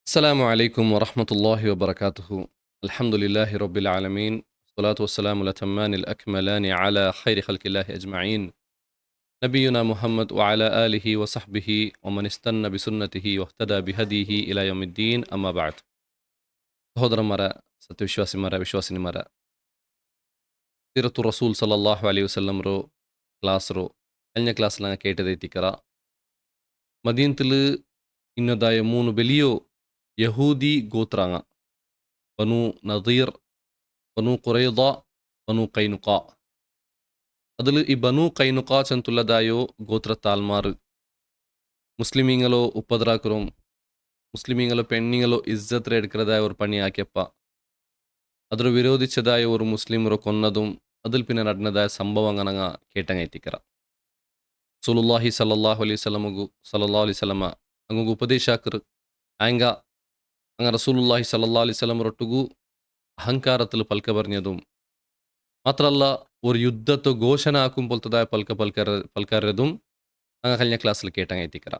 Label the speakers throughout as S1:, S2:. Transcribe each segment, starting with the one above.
S1: السلام عليكم ورحمة الله وبركاته. الحمد لله رب العالمين، والصلاة والسلام الأتمان الأكملان على خير خلق الله أجمعين، نبينا محمد وعلى آله وصحبه ومن استنى بسنته واهتدى بهديه إلى يوم الدين. أما بعد. സഹോദരന്മാരെ, സത്യവിശ്വാസിമാരെ, വിശ്വാസിനിമാരെ, സീറത്തു റസൂൽ സല്ലല്ലാഹു അലൈഹി വസല്ലം ರೋ ಕ್ಲಾಸ್ರು കഴിഞ്ഞ ಕ್ಲಾಸ್ಲ ಕೇಟದೈತಿಕರ ಮದೀನತಲು ಇನ್ನದಾಯ 3 ಬೆಲಿಯೋ ಯಹೂದಿ ಗೋತ್ರಾಂಗ ബനു നദീർ, ബനു ഖുറൈദ, ബനു കൈനുക. അതിൽ ഈ ബനു കൈനുക ചെന്തുള്ളതായോ ഗോത്രത്താൽമാർ മുസ്ലിമീങ്ങളോ ഉപ്പദ്രാക്കറും മുസ്ലിമീങ്ങളോ പെണ്ണിങ്ങളോ ഇസ്സത്ര എടുക്കുന്നതായ ഒരു പണിയാക്കിയപ്പ അതിൽ വിരോധിച്ചതായ ഒരു മുസ്ലിമറോ കൊന്നതും അതിൽ പിന്നെ നടന്നതായ സംഭവം അങ്ങനെ കേട്ടങ്ങൈത്തിക്കറ. റസൂലുള്ളാഹി സല്ലല്ലാഹു അലൈഹി വസല്ലമ അങ്ങ് ഉപദേശാക്കർ ആയങ്ക അങ്ങ് റസൂലുള്ളാഹി സല്ലല്ലാഹു അലൈഹി വസല്ലം ರೊಟ್ಟಿಗೂ അഹങ്കാരത്തിൽ പൽക്ക പറഞ്ഞതും മാത്രമല്ല ഒരു യുദ്ധത്തെ ഘോഷണ ആക്കുമ്പോഴത്തതായ പൽക്കരതും അങ്ങ് കഴിഞ്ഞ ക്ലാസ്സിൽ കേട്ടങ്ങൈത്തിക്കറ.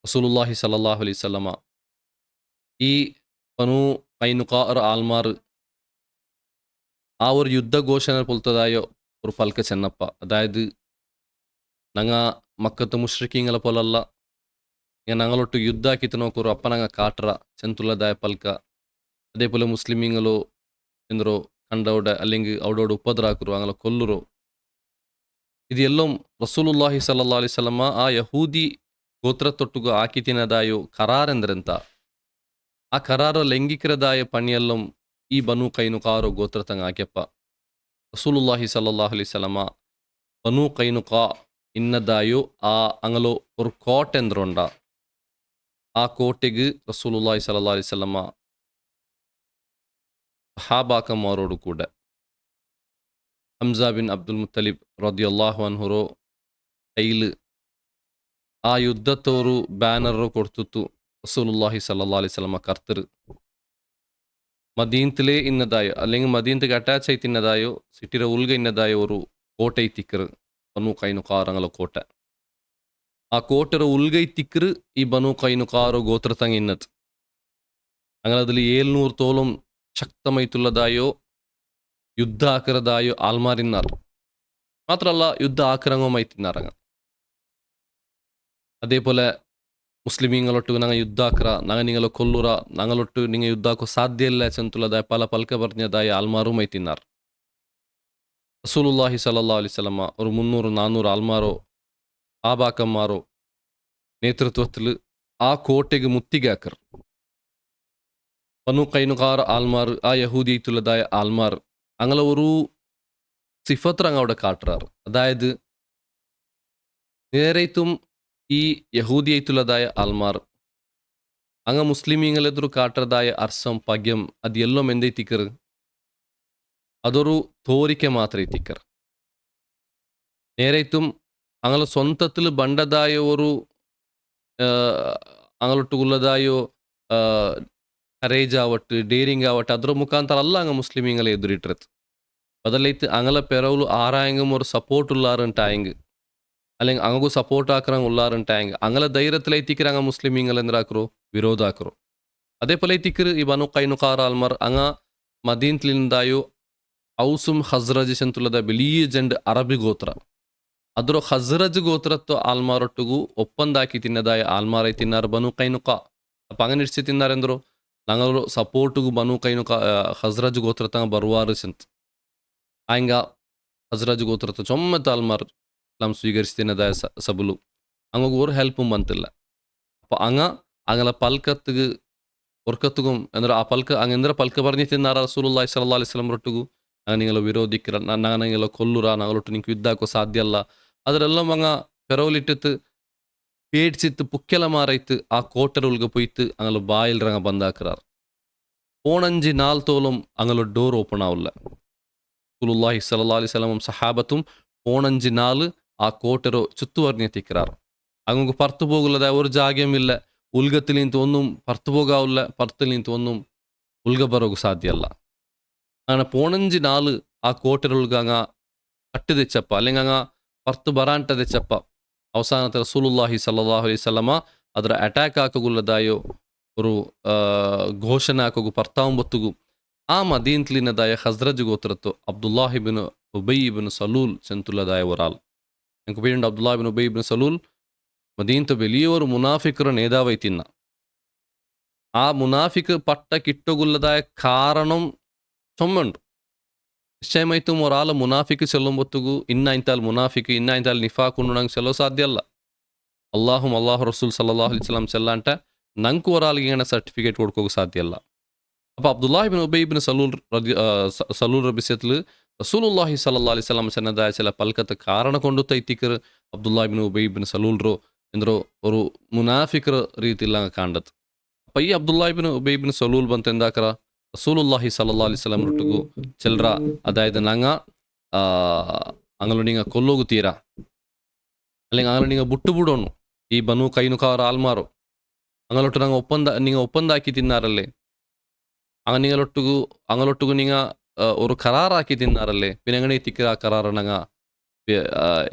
S1: റസൂലുള്ളാഹി സല്ലല്ലാഹു അലൈഹി വസല്ലമ ഈ ബനു കൈനുക ആൽമാർ ആ ഒരു യുദ്ധ ഘോഷണ പോലത്തതായ ഒരു പൽക്ക ചെന്നപ്പ, അതായത് ഞങ്ങ മക്കത്ത് മുഷ്രിക്കീങ്ങളെ പോലല്ല, ഞങ്ങളൊട്ട് യുദ്ധ ആക്കിത്ത് നോക്കൊരു അപ്പ ഞങ്ങ കാട്ടറ ചെന്തുള്ളതായ പൽക്ക. അതേപോലെ മുസ്ലിമീങ്ങളോ ಎಂದರೋ ಕಂಡವಡೆ അല്ലെങ്കിൽ ಅವಡೋಡು ಉಪದ್ರಾಕರು ಅಂಗಲ ಕೊಲ್ಲರು. ಇದು ಎಲ್ಲೋ ರಸೂಲುಲ್ಲಾಹಿ ಸಲ್ಲಲ್ಲಾಹು ಅಲೈಹಿ ವಸಲ್ಲಮ ಆ ಯಹೂದಿ ಗೋತ್ರತೊಟ್ಟುಗ ಆಕಿತಿನದಾಯೋ ಕರಾರೆಂದ್ರೆಂತ ಆ ಕರಾರ ಲೈಂಗಿಕರದಾಯ ಪಣಿಯಲ್ಲಂ ಈ ಬನು ಕೈನುಕಾರೋ ಗೋತ್ರತಂಗ ಆಕ್ಯಪ್ಪ. ರಸೂಲುಲ್ಲಾಹಿ ಸಲ್ಲಲ್ಲಾಹು ಅಲೈಹಿ ವಸಲ್ಲಮ ಬನು ಕೈನುಕ ಇನ್ನದಾಯೋ ಆ ಅಂಗಲೋ ഒരു കോട്ടെന്തുണ്ട. ആ കോട്ടೆಗೆ റസൂലുള്ളാഹി സല്ലല്ലാഹു അലൈഹി വസല്ലമ സഹാബാക്കന്മാരോട് കൂടെ ഹംസ ബിൻ അബ്ദുൽ മുത്തലിബ് റളിയല്ലാഹു അൻഹുರೋ കയ്യിൽ ആ യുദ്ധത്തോರು ಬ್ಯಾನರ್ കൊടുത്തു റസൂലുള്ളാഹി സല്ലല്ലാഹു അലൈഹി വസല്ലമ കർത്തർ മദീനത്തിലെ ഇന്നതായോ അല്ലെങ്കിൽ മദീനത്തിക്ക് അറ്റാച്ച് ആയി തിന്നതായോ സിറ്റിയുടെ ഉൾഗ ഇന്നതായോ ഒരു കോട്ടை തിക്കർ ബനു കൈനുകാറങ്ങള കോട്ടೆ. ആ കോട്ടೆರ ഉൾಗೈ ತಿಕ್ಕರು ಈ ಬನು ಕೈನುಕಾರೋ ಗೋತ್ರತಂಗ ಇನ್ನತ್ അങ്ങനെ അതിൽ 700 തോളം ശക്തമായിട്ടുള്ളതായോ യുദ്ധ ആക്കറതായോ ആൽമാരിന്നാർ. മാത്രമല്ല യുദ്ധ ആക്രമമായി തിന്നാറങ്ങ. അതേപോലെ മുസ്ലിമീങ്ങളൊട്ട് ഞങ്ങൾ യുദ്ധാക്കറ, ഞങ്ങൾ നിങ്ങളെ കൊല്ലുറ, ഞങ്ങളൊട്ട് നിങ്ങൾ യുദ്ധാക്കോ സാധ്യല്ല ചെന്തുള്ളതായ പല പൽക്ക പറഞ്ഞതായ ആൽമാറുമായി തിന്നാർ. റസൂലുള്ളാഹി സല്ലല്ലാഹു അലൈഹി വസല്ലമ ഒരു 300-400 ആൽമാരോ ആബാക്കന്മാരോ നേതൃത്വത്തിൽ ആ കോട്ടೆಗೆ മുತ್ತಿಗೆ ಹಾಕರ್. ബനു കൈനുകാർ ആൽമാർ ആ യഹൂദിയായിട്ടുള്ളതായ ആൽമാർ അങ്ങനെ ഒരു സിഫത്ര അങ്ങ് അവിടെ കാട്ടുറാറ്. അതായത് നേരേത്തും ഈ യഹൂദിയായിട്ടുള്ളതായ ആൽമാർ അങ്ങ് മുസ്ലിമീങ്ങളെതിരു കാട്ടറതായ അർസം പഗ്യം അത് എല്ലാം എന്തൈത്തിക്കർ അതൊരു തോരിക്കെ മാത്രമേ തിക്കർ. നേരേത്തും അങ്ങനെ സ്വന്തത്തിൽ ബണ്ടതായ ഒരു അങ്ങോട്ടുള്ളതായോ കറേജ് ആവട്ടെ, ഡേരിങ് ആവട്ടെ, ಅದರ ಮುಖಾಂತರ ಅಲ್ಲ ಅಂಗ ಮುಸ್ಲಿಮೀങ്ങളെ ಎದುರಿಟ್ಟಿರತ್ತೆ. ಬದಲೈತೆ ಅಂಗಲ ಪೆರವಲು ಆರಾಯಂಗಂ ഒരു സപ്പോർട്ട് ഉള്ളാറുണ്ടായെങ്ക് അല്ലെങ്കിൽ അങ്ങു സപ്പോർട്ട് ആക്കറങ്ങ് ഉള്ളാറുണ്ടായെങ്ക് അങ്ങനെ ധൈര്യത്തിലൈത്തിക്കർ അങ്ങ് മുസ്ലിമീങ്ങൾ എന്തിനാക്കറോ വിരോധാക്കറോ. അതേപോലെ തിക്കർ ഈ ബനു കൈനുകാർ ആൽമാർ അങ്ങ മദീനത്തിലുണ്ടായോ ഔസും ഹസ്രജ് ചെಂತುಲ್ಲದ വലിയ ജണ്ട് അറബി ഗോത്ര ಅದರ ഹസ്രജ് ഗോത്രത്വ ആൽമാരൊട്ടുಗೂ ഒപ്പಂದಾಕಿ ತಿನ್ನದಾಯ ആൽമാരായി തിന്നാർ ബനു കൈനുക. അപ്പം അങ്ങനെ ഇടിച്ച് തിന്നാരെന്തോ ഞങ്ങൾ സപ്പോർട്ടുgu ബനു കൈനുക ഹസ്രജ് ഗോത്രത്തങ്ങ ബറുവാറ് ചെಂತ ആയങ്ക ഹസ്രജ് ഗോത്രത്വ ചൊമ്മത്ത ആൽമാർ ഇസ്ലാം സ്വീകരിച്ച് തിന്നതായ സബുಲು അങ്ങ് ഒരു ഹെൽപ്പും ಬಂತಿಲ್ಲ. അപ്പം അങ്ങനെ പൽക്കത്തുgu ഒർക്കത്തുകും എന്തൊരു ആ പൽക്ക അങ്ങെന്തര പൽക്ക പറഞ്ഞ് തിന്നാರ റസൂലുള്ളാഹി സ്വല്ലല്ലാഹു അലൈഹി വസല്ലം ರೊಟ್ಟಿಗೂ ನಾನು ನಿങ്ങളെ ವಿರೋಧಿಕ್ಕಿರ, ನಾನು ನಿങ്ങളെ ಕೊಲ್ಲುರ, ನಾಗಳೊಟ್ಟು ನಿಂಗೆ ಯುದ್ಧಾಕೋ ಸಾಧ್ಯ ಅಲ್ಲ ಅದರೆല്ലാം അങ്ങ പെരവലിട്ടിട്ട് പേടിച്ചിട്ട് പുക്കെല മാറൈത്ത് ആ കോട്ടര ഉൾഗ പോയിട്ട് അങ്ങനെ ബായിലിറങ്ങ ബന്ധാക്കറാർ. 4 നാൾ തോളം അങ്ങനെ ഡോർ ഓപ്പൺ ആവില്ല. റസൂലുള്ളാഹി സ്വല്ലല്ലാഹു അലൈഹി വസല്ലം സഹാബത്തും 4 നാൾ ആ കോട്ടര ചുറ്റുവറിഞ്ഞ് തിക്കറാർ. അങ്ങ് പുറത്തു പോകുള്ളതായ ഒരു ജാഗ്യമില്ല. ഉൽഗത്തിൽ നിന്ന് ഒന്നും പുറത്തു പോകാവില്ല, പുറത്തിൽ നിന്ന് ഒന്നും ഉൽഗ ബರೋಗು സാധ്യ അല്ല. അങ്ങനെ 4 നാൾ ആ കോട്ടര ഉൾഗ അങ്ങ കട്ട് തെച്ചപ്പ അല്ലെങ്കിൽ അങ്ങ പുറത്ത് ബറാಂಟ തെച്ചപ്പ അവസാനത്തെ റസൂലുള്ളാഹി സല്ലല്ലാഹു അലൈഹി വസല്ലമ ಅದರ ಅಟ್ಯಾಕ್ ಹಾಕಗುಲ್ಲದಾಯೋ ഒരു ഘോഷണೆ ಹಾಕೋಗು ಪರ್ತಾವಂಬೊತ್ತುಗು ಆ ಮದೀನ್ತ್ಲಿನದಾಯ ಹಜ್ರಜ್ ಗೋತ್ರತ್ತು Abdullah Ibn ಉಬೈ Ibn ಸಲೂಲ್ ಸೆಂತುಲ್ಲದಾಯ ಒರಾಲ್ ಎಂಕು ಬೇಂಡ Abdullah Ibn ಉಬೈ Ibn ಸಲೂಲ್ ಮದೀನ್ತ വലിയൊരു മുനാഫിക്കറ നേതാവായിത്തിന്ന ആ മുനാഫിക്ക് പട്ട കിട്ടുകൊള്ളതായ കാരണം ചൊമ്മുണ്ട് നിശ്ചയമായിട്ടും ഒരാൾ മുനാഫിക്ക് ചെല്ലുമ്പൊത്തുകു ഇന്ന ಇಂತಾಲ್ ಮುನಾಫಿಕ್ ಇನ್ನ ಇಂತಾಲ್ ನಿಫಾಕ್ ಉಂಡು ನಂಗೆ ಚೆಲ್ಲೋ ಸಾಧ್ಯ ಅಲ್ಲ ಅಲ್ಲಾಹು ರಸೂಲ್ ಸಲ್ಲಲ್ಲಾಹು ಅಲೈಹಿ ವಸಲ್ಲಂ ಚೆಲ್ಲ ಅಂಟ ನಂಗೆ ಒರಾಲ್ಗೆ ಏನ ಸರ್ಟಿಫಿಕೇಟ್ ಕೊಡ್ಕೋಕೆ ಸಾಧ್ಯ ಅಲ್ಲ അപ്പോൾ അബ്ദുല്ലാഹി ഇബ്നു ഉബൈ ഇബ്നു സലൂൽ റബിസ്യത്തിൽ റസൂലുള്ളാഹി സല്ലല്ലാഹു അലൈഹി വസല്ലം ചെന്നതായ ചില പൽക്കത്ത് ಕಾರಣ ಕೊಂಡು ತೈತಿಕರ್ ಅಬ್ದುಲ್ಲಾ ಇಬ್ನು ಉಬೈ ಇಬ್ನು ಸಲೂಲ್ರು ಎಂದ್ರು ഒരു ಮುನಾಫಿಕರ ರೀತಿಲ್ಲ ಕಾಂಡತ್ ಅಪ್ಪ ಈ ಅಬ್ದುಲ್ಲಾ ಇಬ್ನು ಉಬೈ ಇಬ್ನು ಸಲೂಲ್ ಬಂತ ಎಂದಾಕರ റസൂലുള്ളാഹി സല്ലല്ലാഹു അലൈഹി വസല്ലം റുട്ടുಗು ചെൽರ അതായത് നങ്ങ ಅಂಗಲು ಕೊಲ್ಲೋಗು ತೀರಾ അല്ലെങ്കിൽ ಅಂಗಲು ನಿಂಗ ಬುಟ್ಟು ಬಿಡೋನು ಈ ಬನು ಕೈನುಕಾರ ಆಲ್ಮಾರು ಅಂಗಲೊಟ್ಟು ನಂಗೆ ಒಪ್ಪಂದ ಹಾಕಿ ತಿನ್ನಾರಲ್ಲೇ ಅಂಗಲೊಟ್ಟುಗು ನಿಂಗ ഒരു കരാറാക്കി തിന്നാറല്ലേ പിന്നെ എങ്ങനെ എത്തിക്കുക ആ കരാറണങ്ങ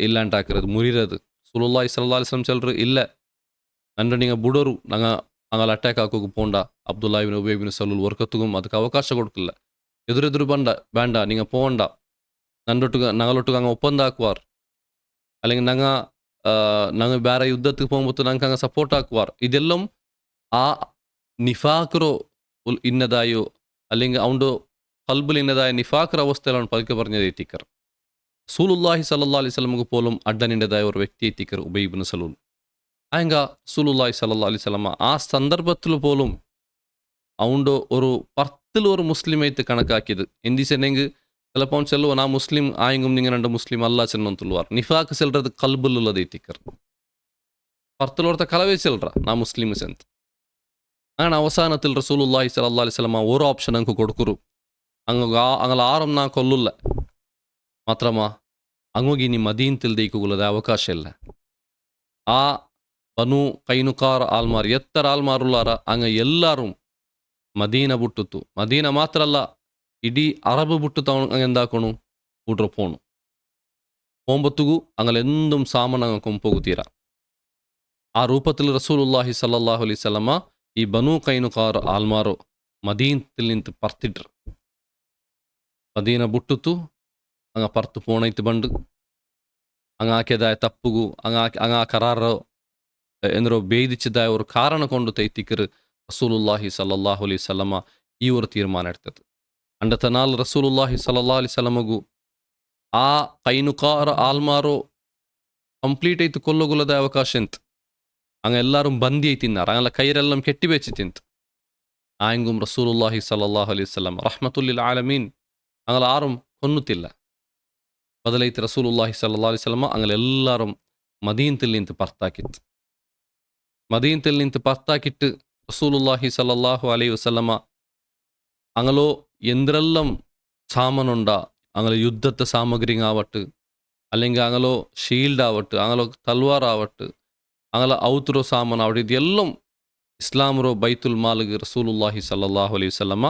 S1: ഇല്ലാണ്ടാക്കരുത് മുരിരത് റസൂലുള്ളാഹി സ്വല്ലല്ലാഹു അലൈഹി വസല്ലം ചെല്ലറ് ഇല്ല ಅಂದ್ರೆ നിങ്ങൾ ബുಡರು ಅಂಗಲ್ ಅಟ್ಯಾಕ್ ಹಾಕೋಕೆ ಪೋಂಡ ಅಬ್ದುಲ್ಲಾ ಇಬ್ನು ಉಬೈ ಇಬ್ನು ಸಲೂಲ್ ವರ್ಕತ್ತುಗುಂ ಅದಕ್ಕೆ ಅವಕಾಶ ಕೊಡ್ತಿಲ್ಲ ಎದುರೆದುರು ಬೇണ്ട നിങ്ങൾ പോണ്ട ഞങ്ങളൊട്ടുക അങ്ങ് ഒപ്പന്ത ആക്കുവാർ അല്ലെങ്കിൽ ഞങ്ങൾ വേറെ യുദ്ധത്തിൽ പോകുമ്പോൾ ഞങ്ങൾക്ക് അങ്ങ് സപ്പോർട്ട് ആക്കുവാർ ഇതെല്ലാം ആ നിഫാഖറോ ഇന്നതായോ അല്ലെങ്കിൽ അവൻ്റെ കൽബിൽ ഇന്നതായ നിഫാഖർ അവസ്ഥയിലാണ് പതുക്കെ പറഞ്ഞത് എത്തിക്കർ റസൂലുള്ളാഹി സല്ലല്ലാഹു അലൈഹി വസല്ലമക്ക് പോലും അഡ്ഡനിൻ്റെതായ ഒരു വ്യക്തി എത്തിക്കർ ഉബൈ ഇബ്നു സലൂൽ ആയങ്ക റസൂലുള്ളാഹി സല്ലല്ലാഹു അലൈഹി വസല്ലമ ആ സന്ദർഭത്തിൽ പോലും അവൻ്റെ ഒരു പത്തിൽ ഒരു മുസ്ലിമായിട്ട് കണക്കാക്കിയത് എന്തിച്ചെന്നെങ്കിൽ ചിലപ്പോൾ അവൻ ചെല്ലുവോ ആ മുസ്ലിം ആയെങ്കും നിങ്ങൾ രണ്ട് മുസ്ലിം അല്ല ചെന്നൊന്നുള്ളുവാർ നിഫാഖ് ചെല്ലത് കൽബിലുള്ളത് എത്തിക്കർ പത്തിലോർത്തെ കലവേ ചെല്ലറ നാ മുസ്ലിം ചെന്ന് അങ്ങനെ അവസാനത്തിൽ റസൂലുള്ളാഹി സല്ലല്ലാഹു അലൈഹി വസല്ലമ ഒരു ഓപ്ഷൻ അങ്ങ് കൊടുക്കുරු ಅಂಗಲ ಆರಂ ನಾ ಕೊಲ್ಲುಲ್ಲ ಮಾತ್ರಮ್ಮ ಅಂಗೋಗಿ ನಿಮ್ಮ ಮದೀನ್ತಿಲ್ ದೈಕುಗುಲದ ಅವಕಾಶ ಇಲ್ಲ ಆ ಬನು ಕೈನುಕಾರ ಆಲ್ಮಾರ್ ಎತ್ತರ ಆಲ್ಮಾರುಲ್ಲಾರ ಅಂಗ ಎಲ್ಲರೂ ಮದೀನ ಬಿಟ್ಟುತ್ತು ಮದೀನ ಮಾತ್ರ ಅಲ್ಲ ಇಡೀ ಅರಬ್ ಬಿಟ್ಟು ಎಂದಾಕೋಣು ಊಡ್ರ ಪೋಣು ಹೋಂಬತ್ತುಗು ಅಂಗಲೆಂದುം ಸಾಮಾನು ಅಂಗ ಕೊಂಪೋಗುತ್ತೀರ ಆ ರೂಪത്തിൽ റസൂലുള്ളാഹി സല്ലല്ലാഹു അലൈഹി വസല്ലമ ഈ ബനു കൈനുകാർ ആൽമാറോ മദീനത്തിൽ നിന്ന് പറത്തിട്ರು ಮದೀನ ಬುಟ್ಟುತ್ತು ಅಂಗ ಪರ್ತು ಪೋಣೈತು ಬಂಡು ಅಂಗ ಹಾಕಿದಾಯ ತಪ್ಪುಗು ಅಂಗ ಕರಾರೋ ಎಂದರೋ ಬೇದಿಚ್ಚಿದಾಯ ഒരു ಕಾರಣ ಕೊಂಡು ತೈತಿಕರು റസൂലുള്ളാഹി സല്ലല്ലാഹു അലൈഹി വസല്ലമ ഈ ഒരു തീരുമാനം എടുത്തത് അണ്ടത്തനാൽ റസൂലുള്ളാഹി സല്ലല്ലാഹു അലൈഹി വസല്ലമಗು ಆ ಕೈನುಕಾರ ಆಲ್ಮಾರೋ ಕಂಪ್ಲೀಟ್ ಐತು ಕೊಲ್ಲೋಗುಲದ ಅವಕಾಶ ಎಂತ ಅಂಗ ಎಲ್ಲಾರು ಬಂದಿ ಐತಿನ್ನಾರ ಅಂಗಲ ಕೈರೆಲ್ಲಂ ಕೆಟ್ಟಿ ಬೆಚ್ಚಿ ತಿಂತು ಆಯಂಗುಂ റസൂലുള്ളാഹി സല്ലല്ലാഹു അലൈഹി വസല്ലം റഹ്മത്തുൽ ആലമീൻ ಅಂಗಲ ಆರುಂ ಕೊನ್ನುತ್ತಿಲ್ಲ ಬದಲೈತಿ റസൂലുള്ളാഹി സല്ലല്ലാഹു അലൈഹി വസല്ലം ಅಂಗಲೆಲ್ಲಾരും ಮದೀನത്തിൽ ನಿಂತು ಪರ್ತಾಕಿತ್ತು ಮದೀನത്തിൽ ನಿಂತು ಪರ್ತಾಕಿಟ್ಟು റസൂലുള്ളാഹി സല്ലല്ലാഹു അലൈഹി വസല്ലം ಅಂಗಲೋ എന്തെല്ലാം സാമനുണ്ട ಅಂಗಲ യുദ്ധത്തെ സാമഗ്രിങ് ആവട്ട് അല്ലെങ്കിൽ ಅಂಗಲೋ ഷീൽഡ് ആവട്ട് ಅಂಗಲോ തൽവാർ ആവട്ട് ಅಂಗಲ ഔത്തുറോ സാമൻ ആവട്ടെ ഇതെല്ലാം ഇസ്ലാമുറോ ബൈത്തുൽ മാലിഗ് റസൂലുള്ളാഹി സല്ലല്ലാഹു അലൈഹി വസല്ലം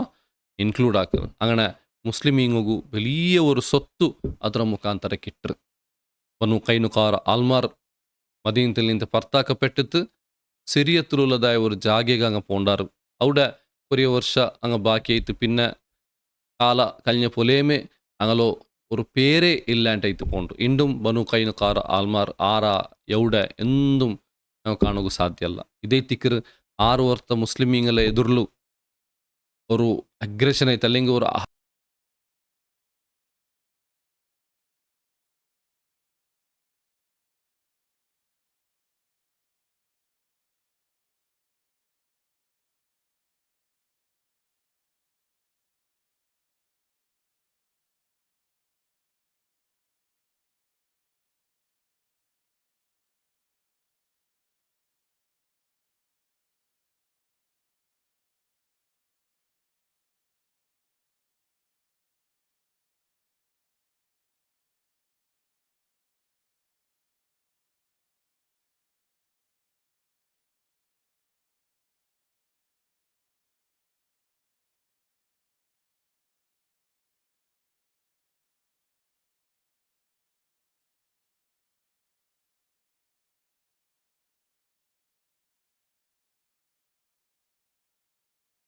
S1: ഇൻക്ലൂഡ് ആക്കുക അങ്ങനെ ಮುಸ್ಲಿಮೀಂಗೂ വലിയ ഒരു സ്വത്ത് ಅದರ ಮುಖಾಂತರ കിട്ടರು ಬನು ಕೈನುಕಾರ ಆಲ್ಮಾರ್ മദീനത്തിൽ നിന്ന് പർത്താക്കപ്പെട്ടിട്ട് സിറിയത്തിലുള്ളതായ ഒരു ജാഗയ്ക്ക് അങ്ങ് പോണ്ടാറ് അവിടെ കുറേ വർഷ അങ്ങ് ബാക്കിയായിട്ട് പിന്നെ കാല കഴിഞ്ഞ പോലേമേ അങ്ങലോ ഒരു പേരേ ഇല്ലാണ്ടായിട്ട് പോണ്ടു ഇണ്ടും ബനു കൈനുಕಾರ ആൽമാർ ആരാ എവിടെ എന്തും നമുക്ക് കാണുക സാധ്യമല്ല ഇതേ തിക്കർ 6 ವರ್ಷ മുസ്ലിമീങ്ങളെ എതിർಲು ഒരു അഗ്രഷൻ ആയിട്ട് അല്ലെങ്കിൽ ഒരു